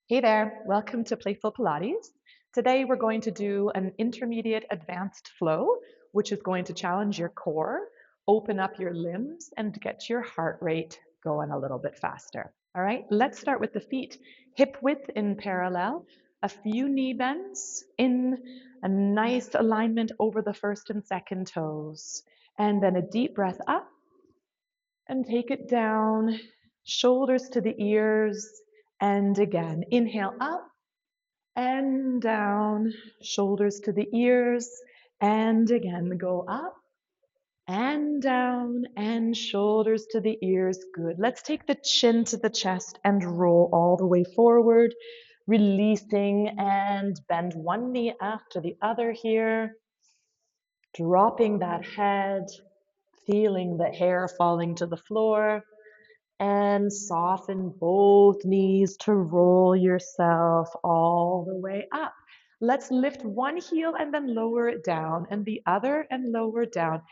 Hey there, welcome to Playful Pilates. Today we're going to do an intermediate advanced flow, which is going to challenge your core, open up your limbs, and get your heart rate going a little bit faster. All right, let's start with the feet hip width in parallel, a few knee bends in a nice alignment over the first and second toes, and then a deep breath up and take it down, shoulders to the ears, and again, inhale up and down, shoulders to the ears, and again, go up and down, and shoulders to the ears. Good. Let's take the chin to the chest and roll all the way forward, releasing and bend one knee after the other here, dropping that head, feeling the hair falling to the floor. And soften both knees to roll yourself all the way up. Let's lift one heel and then lower it down, and the other and lower down,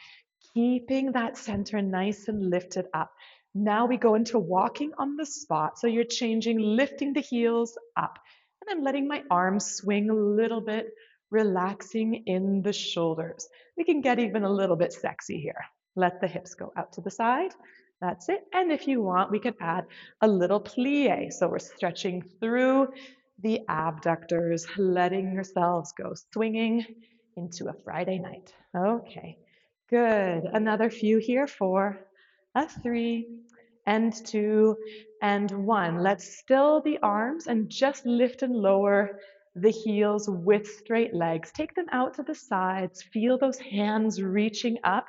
keeping that center nice and lifted up. Now we go into walking on the spot. So you're changing, lifting the heels up, and I'm letting my arms swing a little bit, relaxing in the shoulders. We can get even a little bit sexy here. Let the hips go out to the side. That's it. And if you want, we can add a little plie. So we're stretching through the abductors, letting yourselves go swinging into a Friday night. Okay, good. Another few here for a 3 and 2 and 1. Let's still the arms and just lift and lower the heels with straight legs. Take them out to the sides. Feel those hands reaching up.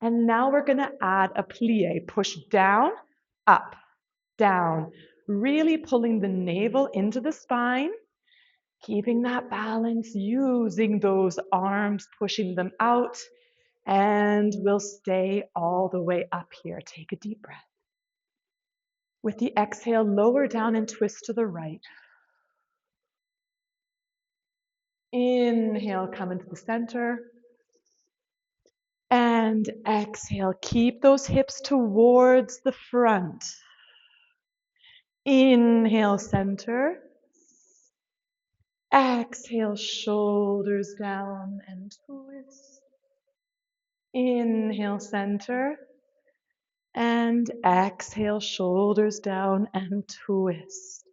And now we're going to add a plie. Push down, up, down, really pulling the navel into the spine, keeping that balance, using those arms, pushing them out, and we'll stay all the way up here. Take a deep breath. With the exhale, lower down and twist to the right. Inhale, come into the center. And exhale, keep those hips towards the front. Inhale, center. Exhale, shoulders down and twist. Inhale, center. And exhale, shoulders down and twist.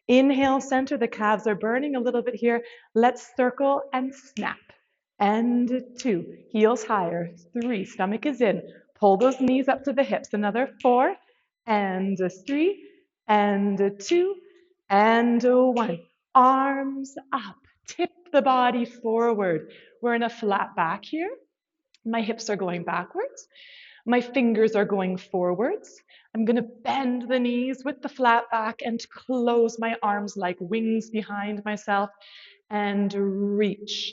Inhale, center. The calves are burning a little bit here. Let's circle and snap. And 2, heels higher. 3, stomach is in. Pull those knees up to the hips. Another 4, and 3, and 2, and 1. Arms up. Tip the body forward. We're in a flat back here. My hips are going backwards. My fingers are going forwards. I'm going to bend the knees with the flat back and close my arms like wings behind myself and reach.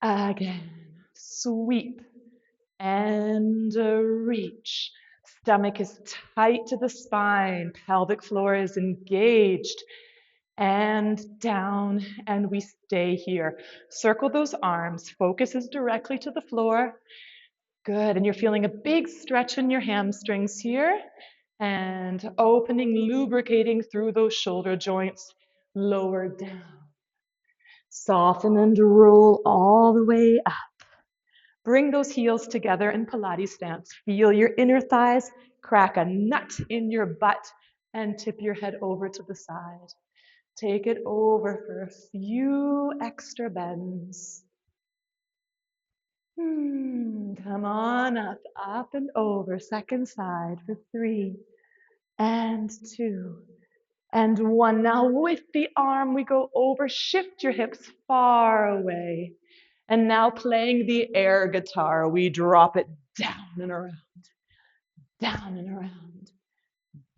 Again, sweep and reach. Stomach is tight to the spine. Pelvic floor is engaged. And down, and we stay here. Circle those arms. Focus is directly to the floor. Good, and you're feeling a big stretch in your hamstrings here. And opening, lubricating through those shoulder joints. Lower down. Soften and roll all the way up. Bring those heels together in Pilates stance. Feel your inner thighs, crack a nut in your butt, and tip your head over to the side. Take it over for a few extra bends. Come on up, up and over. Second side for 3 and 2 and 1. Now with the arm, we go over. Shift your hips far away. And now playing the air guitar, we drop it down and around, down and around,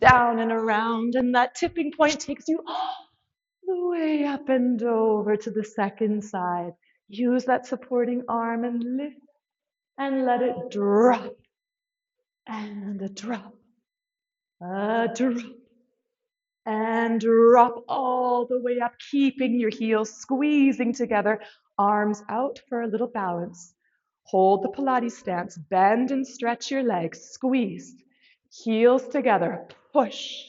down and around. And that tipping point takes you all the way up and over to the second side. Use that supporting arm and lift and let it drop. And a drop, and drop all the way up, keeping your heels squeezing together, arms out for a little balance. Hold the Pilates stance, bend and stretch your legs, squeeze, heels together, push,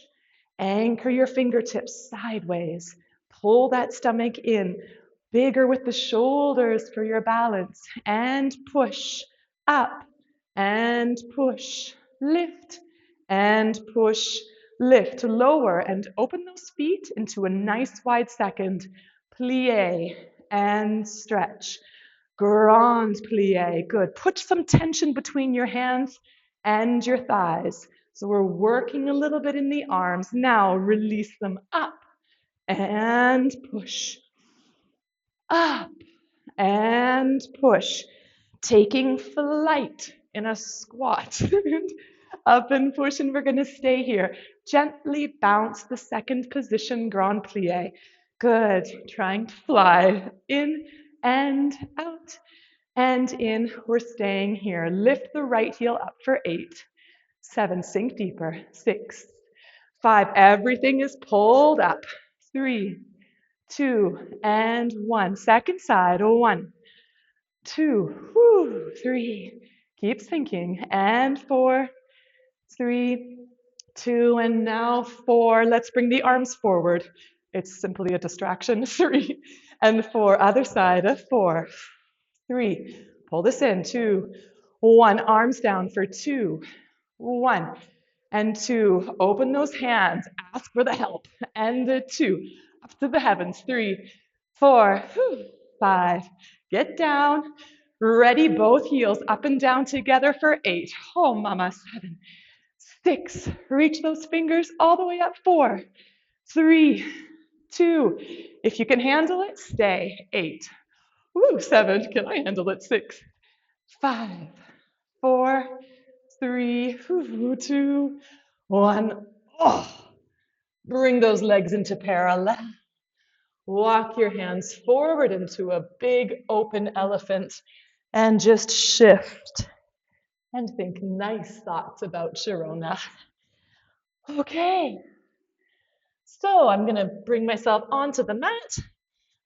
anchor your fingertips sideways, Pull that stomach in, bigger with the shoulders for your balance, and push up and push, lift and push, lift, lower, and open those feet into a nice wide second. Plie and stretch. Grand plie, good. Put some tension between your hands and your thighs. So we're working a little bit in the arms. Now release them up and push, up and push. Taking flight in a squat. Up and push, and we're going to stay here. Gently bounce the second position, grand plie. Good. Trying to fly in and out and in. We're staying here. Lift the right heel up for 8, 7, sink deeper, 6, 5. Everything is pulled up. 3, 2, and 1. Second side. 1, 2, 3. Keep sinking. And 4, 3, 2, and now 4. Let's bring the arms forward. It's simply a distraction. 3 and 4. Other side. 4, 3. Pull this in. 2, 1. Arms down for 2, 1, and 2. Open those hands. Ask for the help. And 2. Up to the heavens. 3, 4, 5. Get down. Ready, both heels up and down together for 8. Oh, mama. 7, 6. Reach those fingers all the way up. 4, 3, 2. If you can handle it, stay. 8. Woo, 7. Can I handle it? 6, 5, 4, 3, 2, 1. Oh, bring those legs into parallel. Walk your hands forward into a big open elephant and just shift and think nice thoughts about Sharona. Okay, so I'm going to bring myself onto the mat.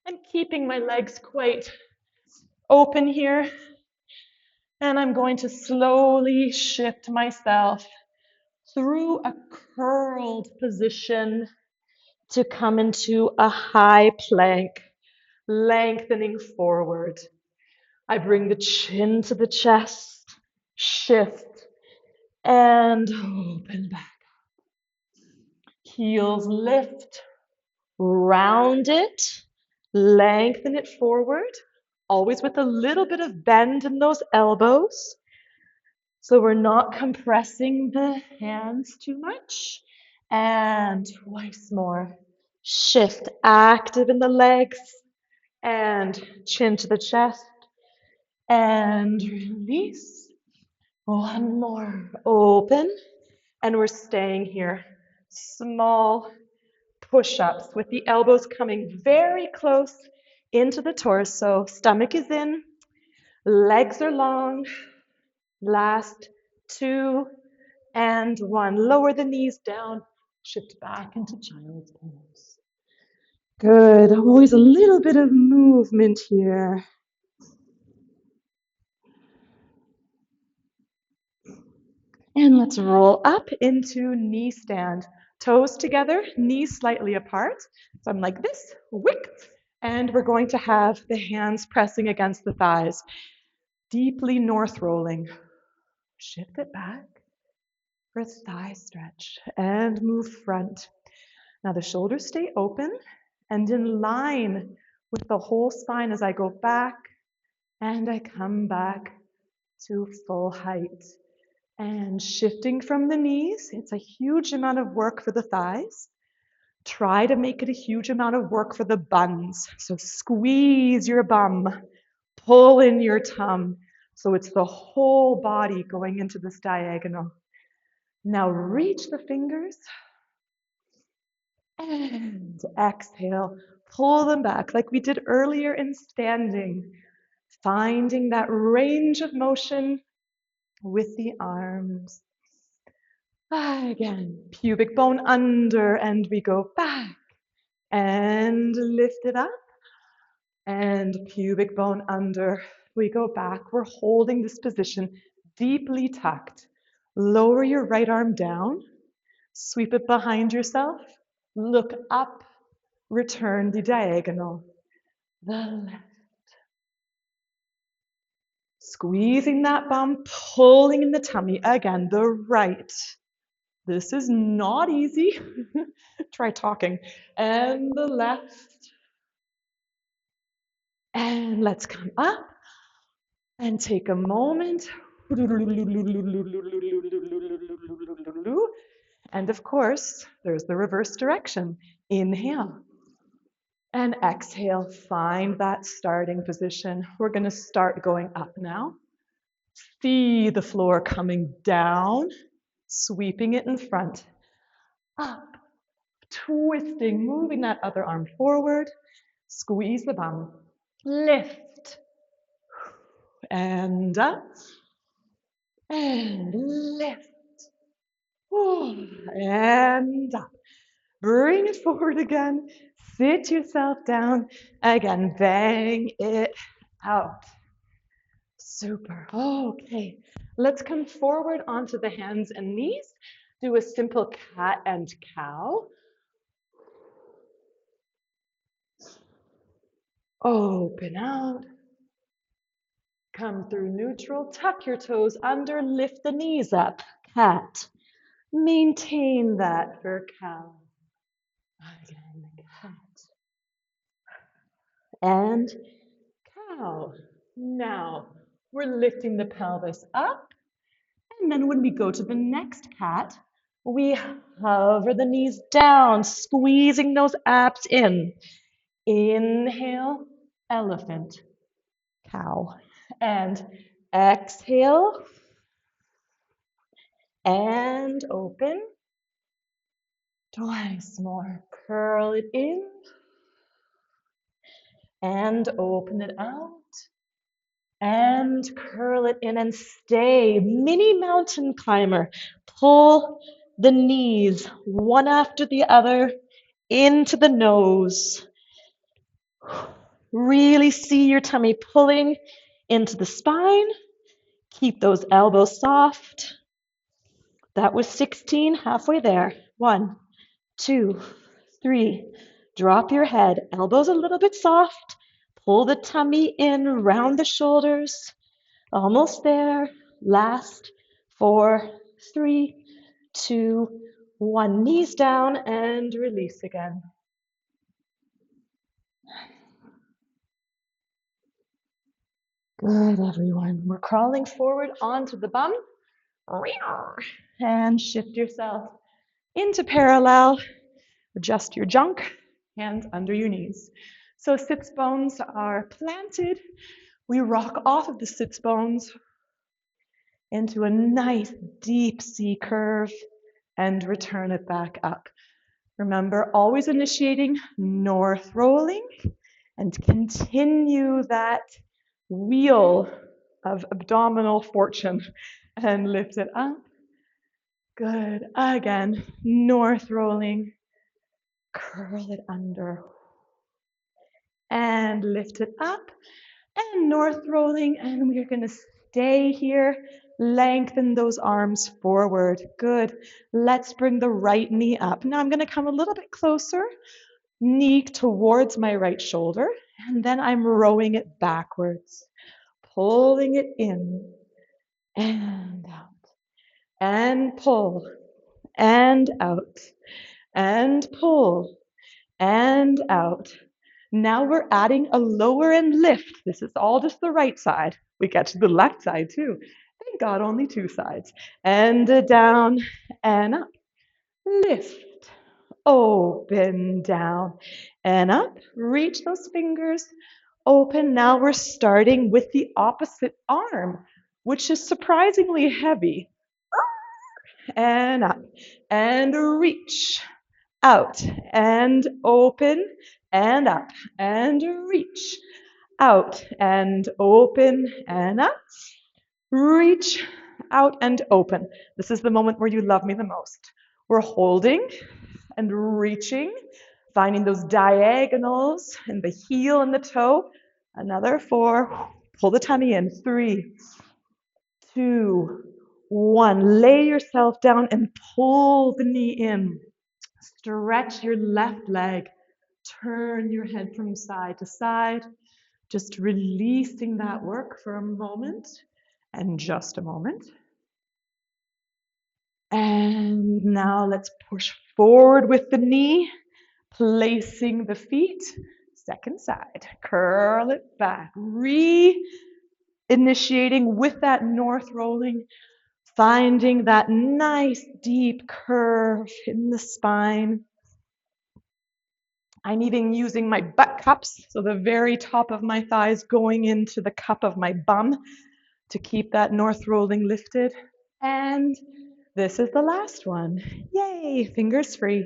I'm keeping my legs quite open here. And I'm going to slowly shift myself through a curled position to come into a high plank, lengthening forward. I bring the chin to the chest, shift, and open back. Heels lift, round it, lengthen it forward, always with a little bit of bend in those elbows. So we're not compressing the hands too much. And twice more. Shift, active in the legs, and chin to the chest, and release. One more, open, and we're staying here. Small push-ups with the elbows coming very close into the torso. Stomach is in, legs are long. Last 2 and 1. Lower the knees down, shift back into child's pose. Good, always a little bit of movement here. And let's roll up into knee stand. Toes together, knees slightly apart. So I'm like this, wick. And we're going to have the hands pressing against the thighs. Deeply north rolling. Shift it back for a thigh stretch and move front. Now the shoulders stay open and in line with the whole spine as I go back and I come back to full height. And shifting from the knees, it's a huge amount of work for the thighs. Try to make it a huge amount of work for the buns. So squeeze your bum, pull in your tum. So it's the whole body going into this diagonal. Now reach the fingers and exhale. Pull them back like we did earlier in standing. Finding that range of motion with the arms. Again, pubic bone under, and we go back and lift it up. And pubic bone under, we go back. We're holding this position deeply tucked. Lower your right arm down, sweep it behind yourself, look up Return the diagonal. The left. Squeezing that bum, pulling in the tummy. Again, the right. This is not easy. Try talking. And the left. And let's come up and take a moment. And of course, there's the reverse direction. Inhale and exhale. Find that starting position. We're going to start going up now. See the floor coming down, sweeping it in front. Up, twisting, moving that other arm forward. Squeeze the bum. Lift. And up. And lift. And up. Bring it forward again. Sit yourself down. Again, bang it out. Super. Okay. Let's come forward onto the hands and knees. Do a simple cat and cow. Open out. Come through neutral. Tuck your toes under. Lift the knees up. Cat. Maintain that for cow. Again, cat. And cow. Now, we're lifting the pelvis up. And then when we go to the next cat, we hover the knees down, squeezing those abs in. Inhale, elephant, cow. And exhale, and open. Twice more. Curl it in. And open it out. And curl it in and stay. Mini mountain climber. Pull the knees one after the other into the nose. Really see your tummy pulling into the spine. Keep those elbows soft. That was 16, halfway there. 1, 2, 3. Drop your head, elbows a little bit soft. Pull the tummy in, round the shoulders. Almost there. Last. 4, 3, 2, 1. Knees down and release again. Good, everyone. We're crawling forward onto the bum. And shift yourself into parallel. Adjust your junk, hands under your knees. So sits bones are planted. We rock off of the sits bones into a nice deep C curve and return it back up. Remember, always initiating north rolling and continue that wheel of abdominal fortune and lift it up. Good. Again, north rolling, curl it under and lift it up and north rolling, and we're going to stay here. Lengthen those arms forward. Good. Let's bring the right knee up. Now I'm going to come a little bit closer, knee towards my right shoulder, and then I'm rowing it backwards, pulling it in and out, and pull, and out, and pull, and out. Now we're adding a lower end lift. This is all just the right side. We get to the left side too. Thank God, only 2 sides. And down and up. Lift, open, down and up. Reach those fingers, open. Now we're starting with the opposite arm, which is surprisingly heavy. And up and reach, out and open and up and reach, out and open and up, reach, out and open. This is the moment where you love me the most. We're holding and reaching, finding those diagonals in the heel and the toe. Another 4, pull the tummy in, 3, 2, 1. Lay yourself down and pull the knee in. Stretch your left leg Turn your head from side to side, just releasing that work for a moment and just a moment. And now let's push forward with the knee, placing the feet, second side. Curl it back, re-initiating with that north rolling, finding that nice deep curve in the spine. I'm even using my butt cups, so the very top of my thighs going into the cup of my bum to keep that north rolling lifted. And this is the last one. Yay, fingers free.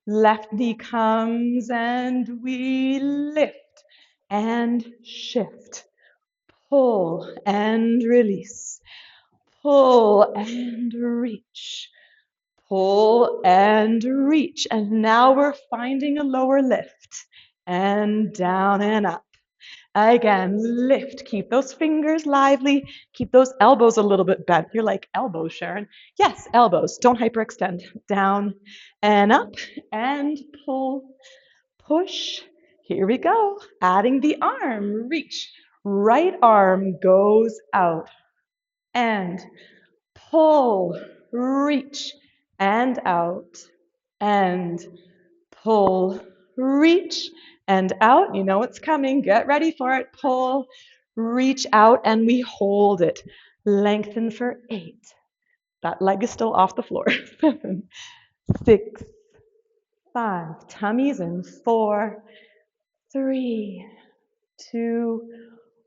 Left knee comes and we lift and shift. Pull and release. Pull and reach. Pull and reach. And now we're finding a lower lift. And down and up. Again, lift. Keep those fingers lively. Keep those elbows a little bit bent. You're like, elbows, Sharon. Yes, elbows. Don't hyperextend. Down and up and pull, push. Here we go. Adding the arm. Reach. Right arm goes out and pull, reach, and out, and pull, reach, and out. You know it's coming. Get ready for it. Pull, reach out, and we hold it. Lengthen for 8. That leg is still off the floor. 7, 6, 5. Tummies in. 4, 3, 2,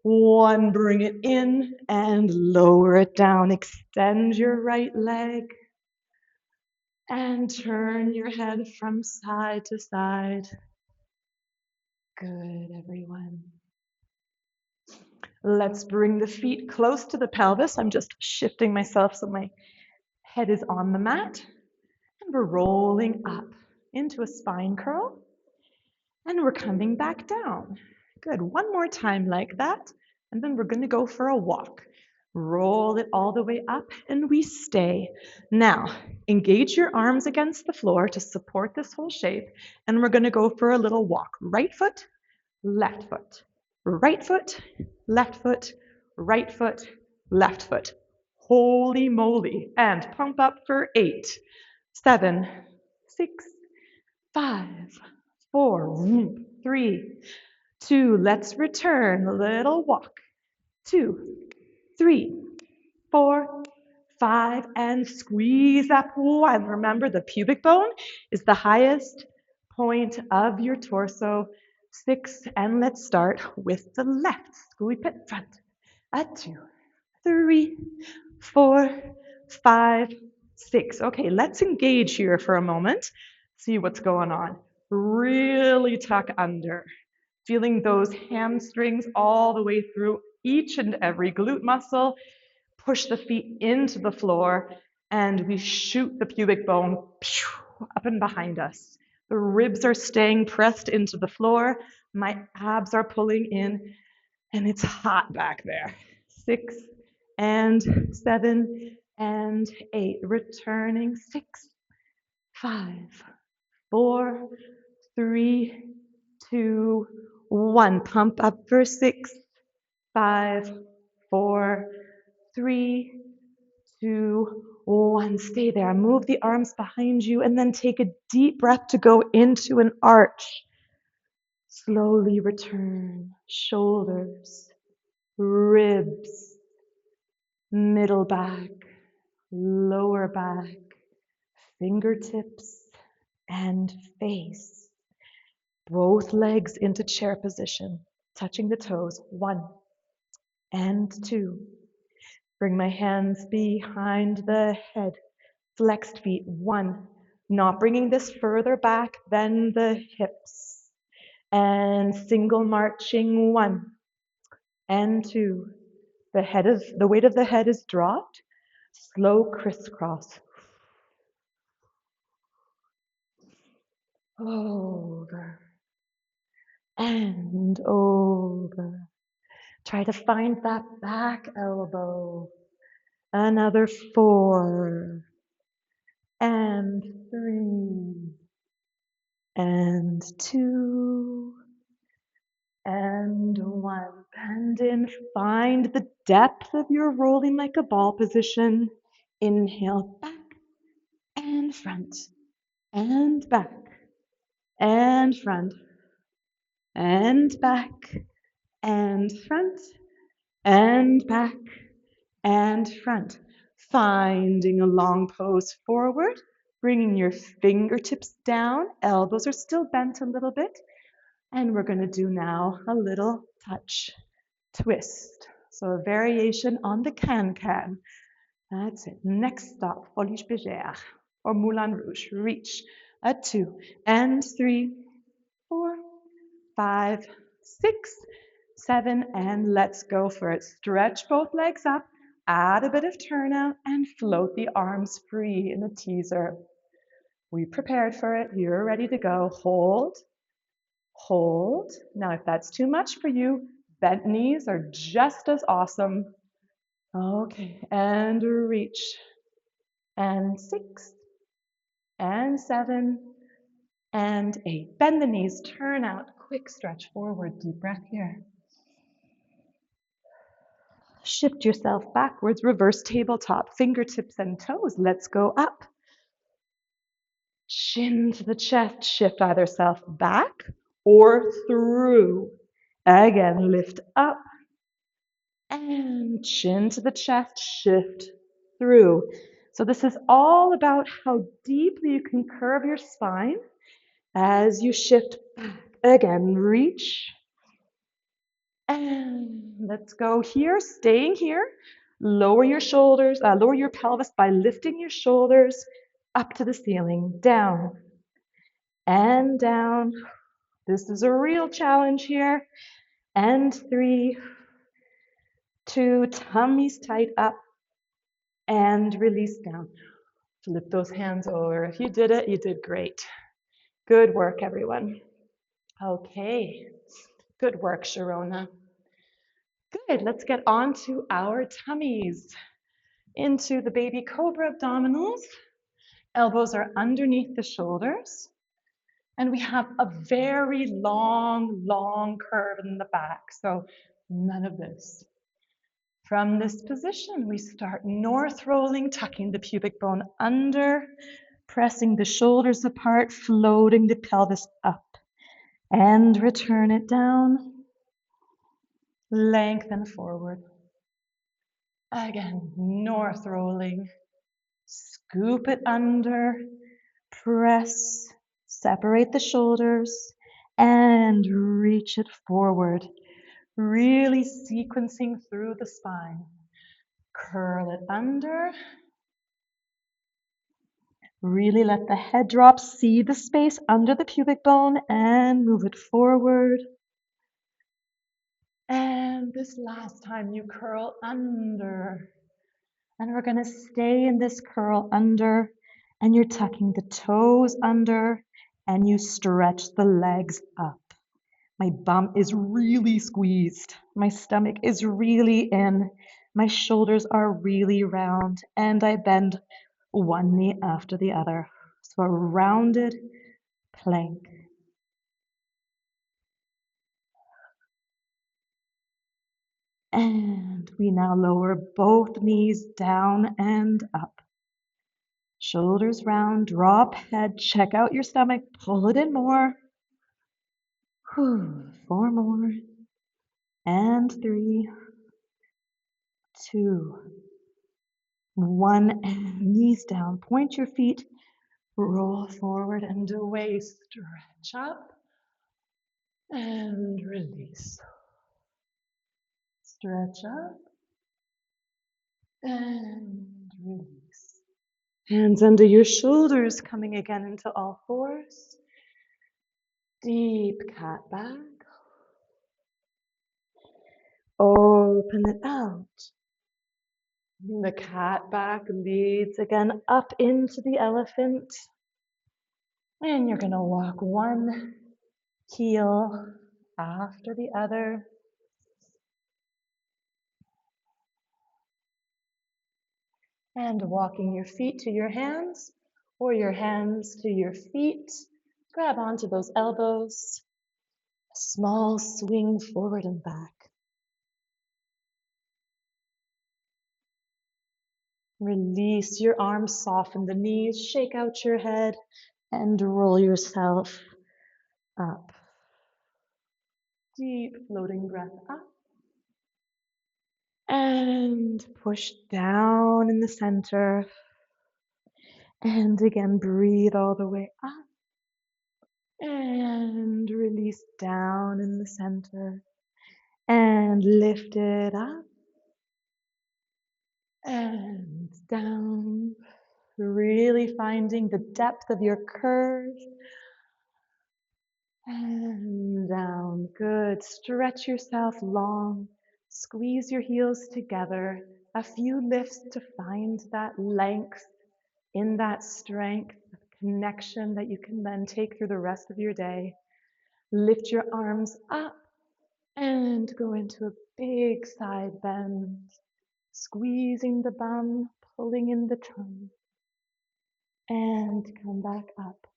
1. Bring it in and lower it down. Extend your right leg. And turn your head from side to side. Good, everyone. Let's bring the feet close to the pelvis. I'm just shifting myself so my head is on the mat. And we're rolling up into a spine curl. And we're coming back down. Good, one more time like that. And then we're gonna go for a walk. Roll it all the way up and we stay. Now, engage your arms against the floor to support this whole shape. And we're gonna go for a little walk. Right foot, left foot, right foot, left foot, right foot, left foot. Holy moly. And pump up for 8, 7, 6, 5, 4, 3, 2. Let's return. A little walk. 2, 3, 4, 5, and squeeze up 1. Remember, the pubic bone is the highest point of your torso. 6, and let's start with the left. Scoop it front. 2, 3, 4, 5, 6. Okay, let's engage here for a moment. See what's going on. Really tuck under. Feeling those hamstrings all the way through each and every glute muscle. Push the feet into the floor and we shoot the pubic bone up and behind us. The ribs are staying pressed into the floor. My abs are pulling in and it's hot back there. 6 and 7 and 8. Returning. 6, 5, 4, 3, 2, 1. Pump up for 6, 5, 4, 3, 2, 1. Stay there. Move the arms behind you and then take a deep breath to go into an arch. Slowly return. Shoulders, ribs, middle back, lower back, fingertips, and face. Both legs into chair position, touching the toes. 1 and 2. Bring my hands behind the head. Flexed feet. 1. Not bringing this further back than the hips. And single marching. 1 and 2. The weight of the head is dropped. Slow crisscross. Over and over. Try to find that back elbow. Another 4 and 3 and 2, and 1. Bend in, find the depth of your rolling like a ball position. Inhale, back and front, and back, and front, and back, and front, and back, and front. Finding a long pose forward, bringing your fingertips down, elbows are still bent a little bit, and we're going to do now a little touch twist. So a variation on the can-can. That's it. Next stop, Folies Bergère or Moulin Rouge. Reach. A 2 and 3, 4, 5, 6, 7, and let's go for it. Stretch both legs up, add a bit of turnout, and float the arms free in a teaser. We prepared for it. You're ready to go. Hold, hold. Now, if that's too much for you, bent knees are just as awesome. Okay, and reach. And 6, and 7, and 8. Bend the knees, turn out, quick stretch forward, deep breath here. Shift yourself backwards, reverse tabletop, fingertips and toes. Let's go up. Chin to the chest, shift either self back or through. Again, lift up and chin to the chest, shift through. So this is all about how deeply you can curve your spine as you shift back. Again, reach. And let's go here, staying here. Lower your shoulders, lower your pelvis by lifting your shoulders up to the ceiling, down and down. This is a real challenge here. And 3, 2, tummies tight up and release down. Flip those hands over. If you did it, you did great. Good work, everyone. Okay, good work, Sharona. Good, let's get on to our tummies. Into the baby cobra abdominals. Elbows are underneath the shoulders. And we have a very long curve in the back. So none of this. From this position, we start north rolling, tucking the pubic bone under, pressing the shoulders apart, floating the pelvis up, and return it down. Lengthen forward. Again, north rolling. Scoop it under, press, separate the shoulders, and reach it forward. Really sequencing through the spine. Curl it under. Really let the head drop, see the space under the pubic bone, and move it forward. And this last time you curl under. And we're going to stay in this curl under, and you're tucking the toes under, and you stretch the legs up. My bum is really squeezed. My stomach is really in. My shoulders are really round, and I bend one knee after the other. So a rounded plank. And we now lower both knees down and up. Shoulders round, drop head, check out your stomach, pull it in more. 4 more. And 3, 2, 1. And knees down, point your feet, roll forward and away, stretch up and release. Stretch up and release. Hands under your shoulders, coming again into all fours. Deep cat back. Open it out. The cat back leads again up into the elephant. And you're going to walk one heel after the other. And walking your feet to your hands or your hands to your feet. Grab onto those elbows. A small swing forward and back. Release your arms, soften the knees, shake out your head, and roll yourself up. Deep floating breath up. And push down in the center. And again, breathe all the way up. And release down in the center. And lift it up. And down. Really finding the depth of your curve. And down. Good. Stretch yourself long. Squeeze your heels together. A few lifts to find that length in that strength, connection that you can then take through the rest of your day. Lift your arms up and go into a big side bend. Squeezing the bum, pulling in the tongue. And come back up.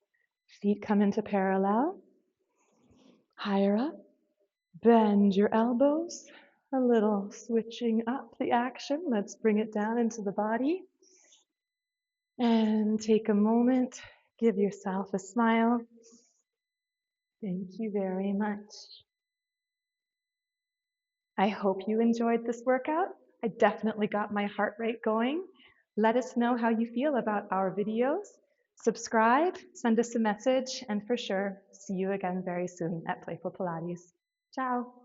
Feet come into parallel. Higher up. Bend your elbows. A little switching up the action. Let's bring it down into the body. And take a moment. Give yourself a smile. Thank you very much. I hope you enjoyed this workout. I definitely got my heart rate going. Let us know how you feel about our videos. Subscribe, send us a message, and for sure, see you again very soon at Playful Pilates. Ciao.